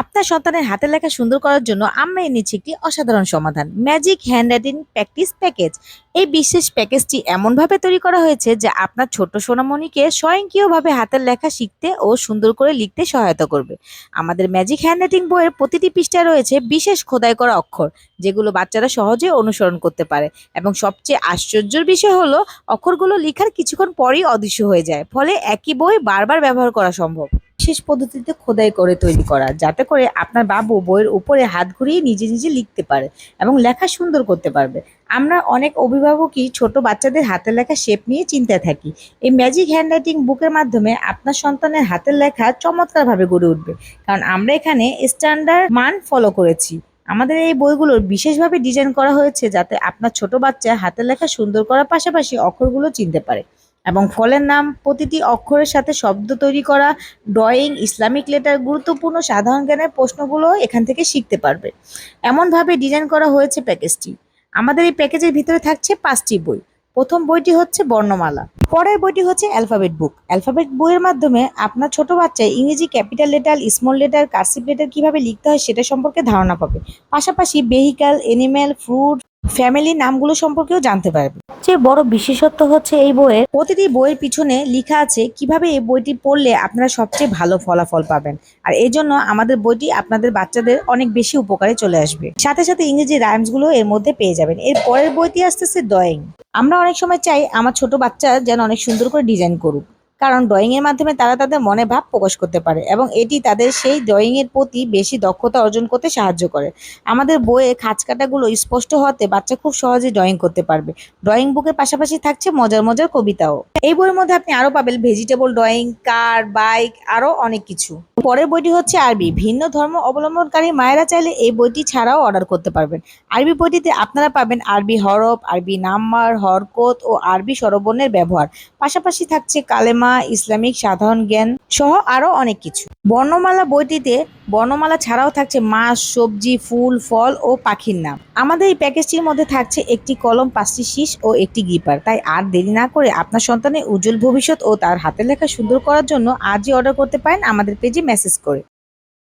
আপনার সন্তানের হাতের লেখা সুন্দর করার জন্য আমরা এনেছি একটি অসাধারণ সমাধান, ম্যাজিক হ্যান্ডরাইটিং প্র্যাকটিস প্যাকেজ। এই বিশেষ প্যাকেজটি এমনভাবে তৈরি করা হয়েছে যা আপনার ছোট সোনামণিকে স্বয়ংক্রিয়ভাবে হাতের লেখা শিখতে ও সুন্দর করে লিখতে সহায়তা করবে। আমাদের ম্যাজিক হ্যান্ডরাইটিং বইয়ের প্রতিটি পৃষ্ঠায় রয়েছে বিশেষ খোদাই করা অক্ষর, যেগুলো বাচ্চারা সহজে অনুসরণ করতে পারে। এবং সবচেয়ে আশ্চর্যের বিষয় হলো, অক্ষরগুলো লেখার কিছুক্ষণ পরেই অদৃশ্য হয়ে যায়, ফলে একই বই বারবার ব্যবহার করা সম্ভব। বিশেষ পদ্ধতিতে খোদাই করে তৈরি করা, যাতে করে আপনার বাবু বইয়ের উপরে হাত ঘুরিয়ে নিজে নিজে লিখতে পারে এবং লেখা সুন্দর করতে পারবে। আমরা অনেক অভিভাবকই ছোট বাচ্চাদের হাতের লেখা শেপ নিয়ে চিন্তায় থাকি। এই ম্যাজিক হ্যান্ডরাইটিং বুকের মাধ্যমে আপনার সন্তানের হাতের লেখা চমৎকারভাবে গড়ে উঠবে, কারণ আমরা এখানে স্ট্যান্ডার্ড মান ফলো করেছি। আমাদের এই বইগুলোর বিশেষভাবে ডিজাইন করা হয়েছে যাতে আপনার ছোট বাচ্চা হাতের লেখা সুন্দর করার পাশাপাশি অক্ষরগুলো চিনতে পারে এবং ফলের নাম, প্রতিটি অক্ষরের সাথে শব্দ তৈরি করা, ড্রয়িং, ইসলামিক লেটার, গুরুত্বপূর্ণ সাধারণ জ্ঞানের প্রশ্নগুলো এখান থেকে শিখতে পারবে। এমনভাবে ডিজাইন করা হয়েছে প্যাকেজটি। আমাদের এই প্যাকেজের ভিতরে থাকছে 5টি বই। প্রথম বইটি হচ্ছে বর্ণমালা, পরের বইটি হচ্ছে অ্যালফাবেট বুক। অ্যালফাবেট বইয়ের মাধ্যমে আপনার ছোট বাচ্চা ইংরেজি capital letter, small letter, cursive letter কিভাবে লিখতে হয় সেটা সম্পর্কে ধারণা পাবে। পাশাপাশি ভেহিক্যাল, এনিম্যাল, ফ্রুট, ফ্যামিলির নামগুলো সম্পর্কেও জানতে পারবে। সবচেয়ে বড় বিশেষত্ব হচ্ছে এই বইয়ের প্রতিটি বইয়ের পিছনে লেখা আছে কিভাবে এই বইটি পড়লে আপনারা সবচেয়ে ভালো ফলাফল পাবেন। আর এই জন্য আমাদের বইটি আপনাদের বাচ্চাদের অনেক বেশি উপকারে চলে আসবে। সাথে সাথে ইংরেজি রাইমস গুলো এর মধ্যে পেয়ে যাবেন। এর পরের বইটি আসতেছে ড্রয়িং। আমরা অনেক সময় চাই আমার ছোট বাচ্চা যেন অনেক সুন্দর করে ডিজাইন করুক, কারণ ড্রয়িং এর মাধ্যমে তারা তাদের মনে ভাব প্রকাশ করতে পারে এবং এটি তাদের সেই ড্রয়িং এর প্রতি বেশি দক্ষতা অর্জন করতে সাহায্য করে। আমাদের বইয়ে খাঁজ কাটাগুলো স্পষ্ট হওয়াতে বাচ্চা খুব সহজে ড্রয়িং করতে পারবে। ড্রয়িং বুকের পাশাপাশি থাকছে মজার মজার কবিতাও। এই বইয়ের মধ্যে আপনি আরো পাবেন ভেজিটেবল ড্রয়িং, কার, বাইক, আরো অনেক কিছু। পরের বইটি হচ্ছে আরবি। ভিন্ন ধর্ম অবলম্বনকারী মায়েরা চাইলে এই বইটি ছাড়াও অর্ডার করতে পারবেন। আরবি বইটিতে আপনারা পাবেন আরবি হরফ, আরবি নাম্বার, হরকত ও আরবি স্বরবর্ণের ব্যবহার। পাশাপাশি থাকছে কালেমা, ইসলামিক সাধারণ জ্ঞান সহ আরো অনেক কিছু। বর্ণমালা বইটিতে বর্ণমালা ছাড়াও থাকছে মাছ, সবজি, ফুল, ফল ও পাখির নাম। আমাদের এই প্যাকেজটির মধ্যে থাকছে একটি কলম, 5টি শীষ ও একটি গিপার। তাই আর দেরি না করে আপনার সন্তানের উজ্জ্বল ভবিষ্যৎ ও তার হাতের লেখা সুন্দর করার জন্য আজই অর্ডার করতে পারেন আমাদের পেজে মেসেজ করে।